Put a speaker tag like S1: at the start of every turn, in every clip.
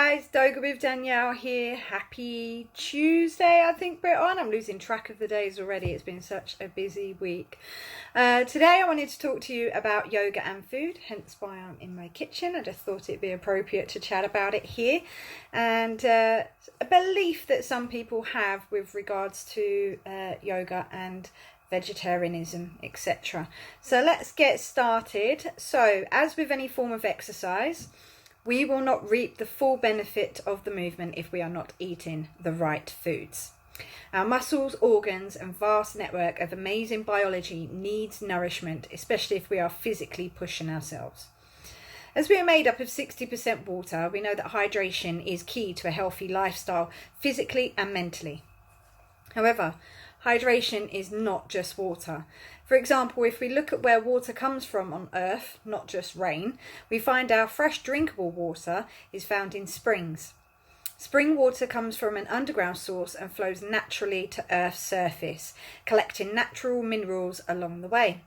S1: guys, Doga with Danielle here. Happy Tuesday, I think we're on. I'm losing track of the days already. It's been such a busy week. Today I wanted to talk to you about yoga and food, hence why I'm in my kitchen. I just thought it'd be appropriate to chat about it here. And a belief that some people have with regards to yoga and vegetarianism, etc. So let's get started. So as with any form of exercise, we will not reap the full benefit of the movement if we are not eating the right foods. Our muscles, organs, and vast network of amazing biology needs nourishment, especially if we are physically pushing ourselves. As we are made up of 60% water, we know that hydration is key to a healthy lifestyle, physically and mentally. However, hydration is not just water. For example, if we look at where water comes from on Earth, not just rain, we find our fresh drinkable water is found in springs. Spring water comes from an underground source and flows naturally to Earth's surface, collecting natural minerals along the way.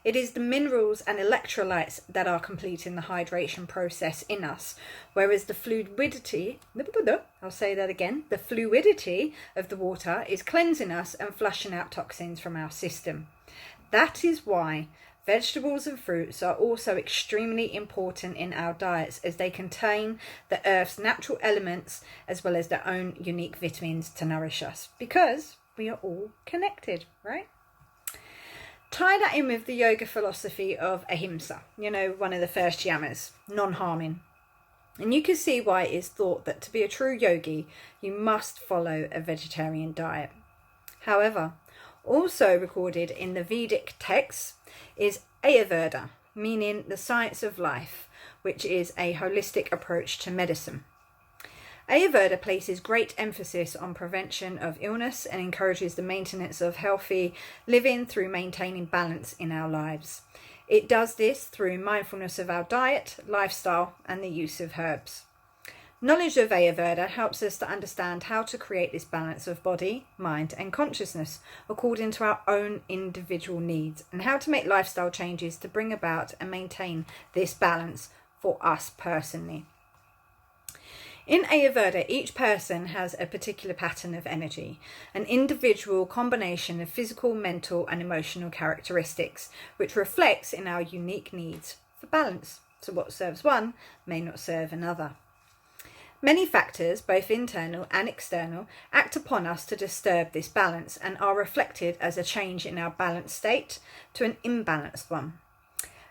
S1: It is the minerals and electrolytes that are completing the hydration process in us, whereas the fluidity, I'll say that again, the fluidity of the water is cleansing us and flushing out toxins from our system. That is why vegetables and fruits are also extremely important in our diets, as they contain the earth's natural elements as well as their own unique vitamins to nourish us, because we are all connected, right? Tie that in with the yoga philosophy of ahimsa, one of the first yamas, non-harming. And you can see why it is thought that to be a true yogi, you must follow a vegetarian diet. However, also recorded in the Vedic texts is Ayurveda, meaning the science of life, which is a holistic approach to medicine. Ayurveda places great emphasis on prevention of illness and encourages the maintenance of healthy living through maintaining balance in our lives. It does this through mindfulness of our diet, lifestyle, and the use of herbs. Knowledge of Ayurveda helps us to understand how to create this balance of body, mind, and consciousness according to our own individual needs, and how to make lifestyle changes to bring about and maintain this balance for us personally. In Ayurveda, each person has a particular pattern of energy, an individual combination of physical, mental, and emotional characteristics, which reflects in our unique needs for balance. So what serves one may not serve another. Many factors, both internal and external, act upon us to disturb this balance and are reflected as a change in our balanced state to an imbalanced one.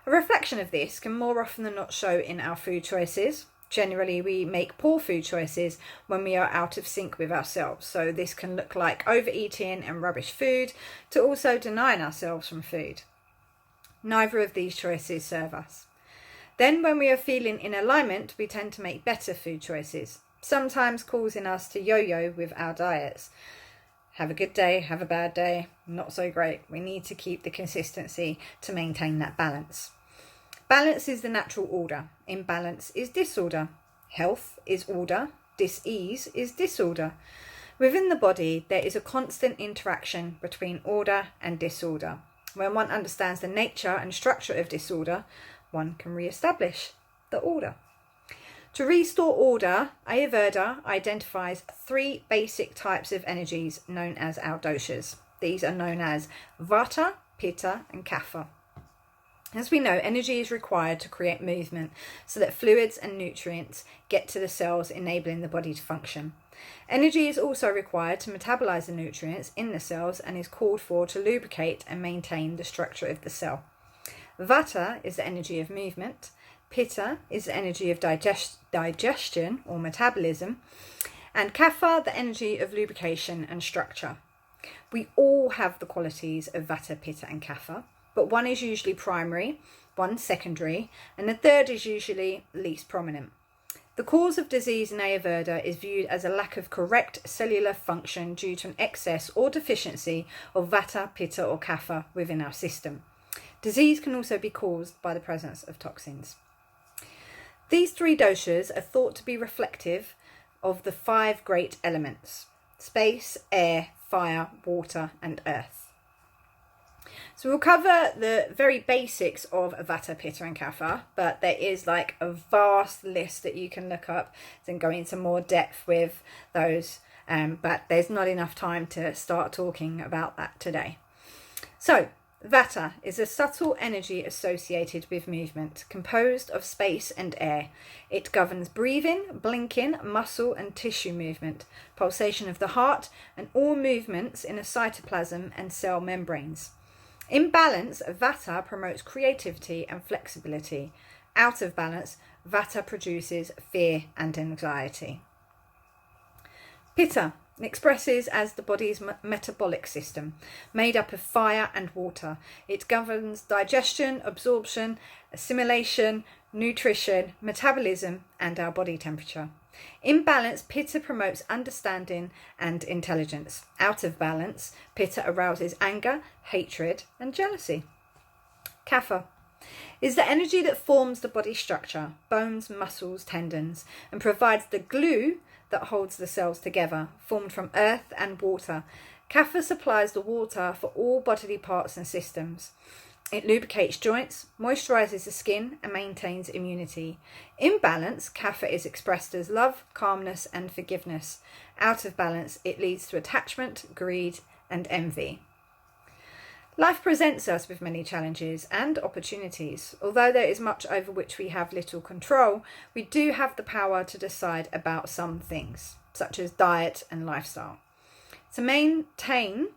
S1: A reflection of this can more often than not show in our food choices. Generally, we make poor food choices when we are out of sync with ourselves. So this can look like overeating and rubbish food, to also denying ourselves from food. Neither of these choices serve us. Then when we are feeling in alignment, we tend to make better food choices, sometimes causing us to yo-yo with our diets. Have a good day, have a bad day, not so great. We need to keep the consistency to maintain that balance. Balance is the natural order. Imbalance is disorder. Health is order. Dis-ease is disorder. Within the body, there is a constant interaction between order and disorder. When one understands the nature and structure of disorder, one can re-establish the order. To restore order, Ayurveda identifies 3 basic types of energies known as our doshas. These are known as Vata, Pitta, and Kapha. As we know, energy is required to create movement so that fluids and nutrients get to the cells, enabling the body to function. Energy is also required to metabolize the nutrients in the cells and is called for to lubricate and maintain the structure of the cell. Vata is the energy of movement. Pitta is the energy of digestion or metabolism. And Kapha, the energy of lubrication and structure. We all have the qualities of Vata, Pitta, and Kapha, but one is usually primary, one secondary, and the third is usually least prominent. The cause of disease in Ayurveda is viewed as a lack of correct cellular function due to an excess or deficiency of Vata, Pitta, or Kapha within our system. Disease can also be caused by the presence of toxins. These 3 doshas are thought to be reflective of the 5 great elements: space, air, fire, water, and earth. So we'll cover the very basics of Vata, Pitta and Kapha, but there is like a vast list that you can look up and go into more depth with those, but there's not enough time to start talking about that today. So Vata is a subtle energy associated with movement, composed of space and air. It governs breathing, blinking, muscle and tissue movement, pulsation of the heart, and all movements in a cytoplasm and cell membranes. In balance, Vata promotes creativity and flexibility. Out of balance, Vata produces fear and anxiety. Pitta expresses as the body's metabolic system, made up of fire and water. It governs digestion, absorption, assimilation, nutrition, metabolism, and our body temperature. In balance, Pitta promotes understanding and intelligence. Out of balance, Pitta arouses anger, hatred, and jealousy. Kapha is the energy that forms the body structure, bones, muscles, tendons, and provides the glue that holds the cells together, formed from earth and water. Kapha supplies the water for all bodily parts and systems. It lubricates joints, moisturizes the skin, and maintains immunity. In balance, Kapha is expressed as love, calmness, and forgiveness. Out of balance, it leads to attachment, greed, and envy. Life presents us with many challenges and opportunities. Although there is much over which we have little control, we do have the power to decide about some things, such as diet and lifestyle. To maintain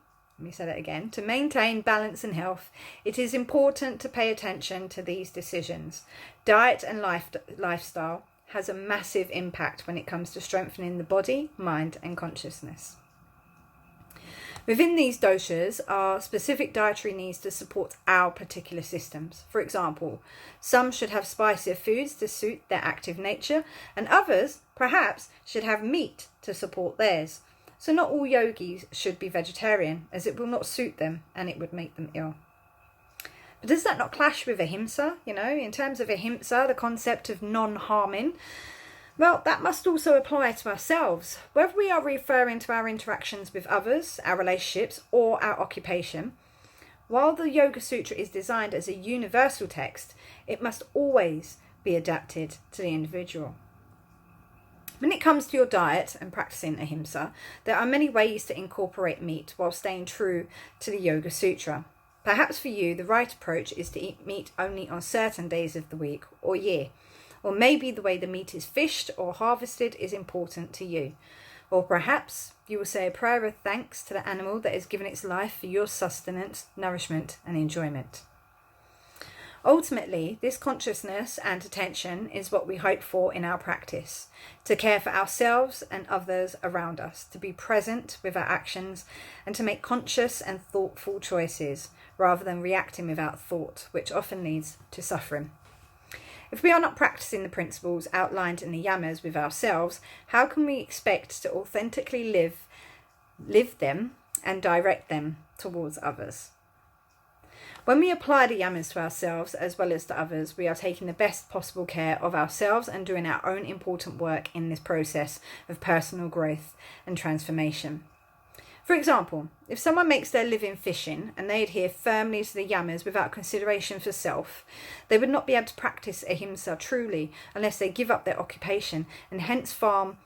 S1: balance and health, it is important to pay attention to these decisions. Diet and lifestyle has a massive impact when it comes to strengthening the body, mind, and consciousness. Within these doshas are specific dietary needs to support our particular systems. For example, some should have spicier foods to suit their active nature, and others, perhaps, should have meat to support theirs. So not all yogis should be vegetarian, as it will not suit them and it would make them ill. But does that not clash with ahimsa? In terms of ahimsa, the concept of non-harming, well, that must also apply to ourselves. Whether we are referring to our interactions with others, our relationships, or our occupation, while the Yoga Sutra is designed as a universal text, it must always be adapted to the individual. When it comes to your diet and practicing ahimsa, there are many ways to incorporate meat while staying true to the Yoga Sutra. Perhaps for you, the right approach is to eat meat only on certain days of the week or year. Or maybe the way the meat is fished or harvested is important to you. Or perhaps you will say a prayer of thanks to the animal that has given its life for your sustenance, nourishment, and enjoyment. Ultimately, this consciousness and attention is what we hope for in our practice, to care for ourselves and others around us, to be present with our actions, and to make conscious and thoughtful choices, rather than reacting without thought, which often leads to suffering. If we are not practicing the principles outlined in the yamas with ourselves, how can we expect to authentically live them and direct them towards others? When we apply the yamas to ourselves as well as to others, we are taking the best possible care of ourselves and doing our own important work in this process of personal growth and transformation. For example, if someone makes their living fishing and they adhere firmly to the yamas without consideration for self, they would not be able to practice ahimsa truly unless they give up their occupation and hence harm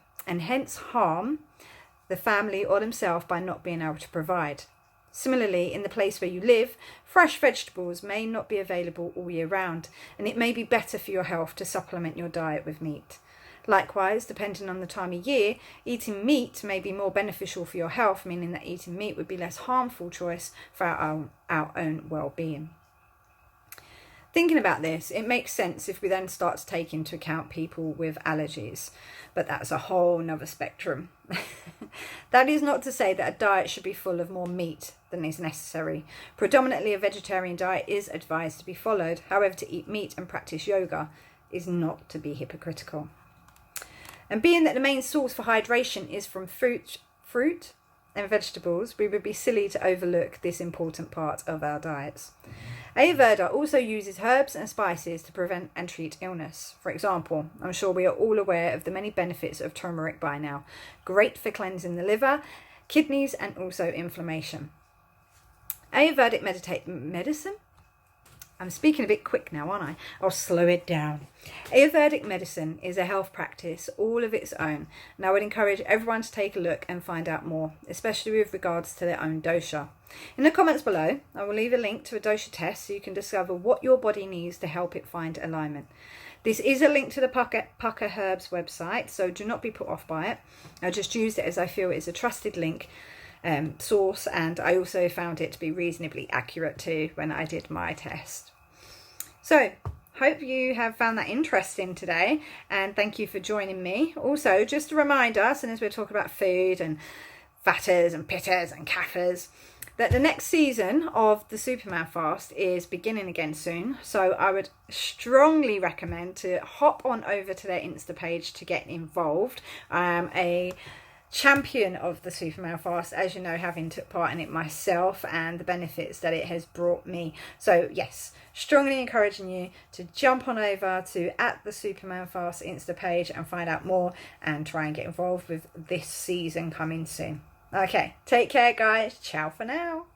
S1: the family or themselves by not being able to provide. Similarly, in the place where you live, fresh vegetables may not be available all year round, and it may be better for your health to supplement your diet with meat. Likewise, depending on the time of year, eating meat may be more beneficial for your health, meaning that eating meat would be less harmful choice for our own well-being. Thinking about this, it makes sense if we then start to take into account people with allergies, but that's a whole nother spectrum. That is not to say that a diet should be full of more meat than is necessary. Predominantly a vegetarian diet is advised to be followed. However, to eat meat and practice yoga is not to be hypocritical. And being that the main source for hydration is from fruit and vegetables, we would be silly to overlook this important part of our diets. Ayurveda also uses herbs and spices to prevent and treat illness. For example, I'm sure we are all aware of the many benefits of turmeric by now. Great for cleansing the liver, kidneys, and also inflammation. Ayurvedic medicine. I'm speaking a bit quick now, aren't I? I'll slow it down. Ayurvedic medicine is a health practice all of its own, and I would encourage everyone to take a look and find out more, especially with regards to their own dosha. In the comments below, I will leave a link to a dosha test so you can discover what your body needs to help it find alignment. This is a link to the Pukka Herbs website, so do not be put off by it. I just used it as I feel it is a trusted link source, and I also found it to be reasonably accurate too when I did my test. So hope you have found that interesting today, and thank you for joining me. Also, just a reminder, as soon as we're talking about food and vatas and pittas and kaphas, that the next season of the Superman fast is beginning again soon. So I would strongly recommend to hop on over to their Insta page to get involved. I'm a champion of the Superman fast, as you know, having took part in it myself and the benefits that it has brought me. So yes, strongly encouraging you to jump on over to @the Superman fast Insta page and find out more and try and get involved with this season coming soon. Okay, take care guys. Ciao for now.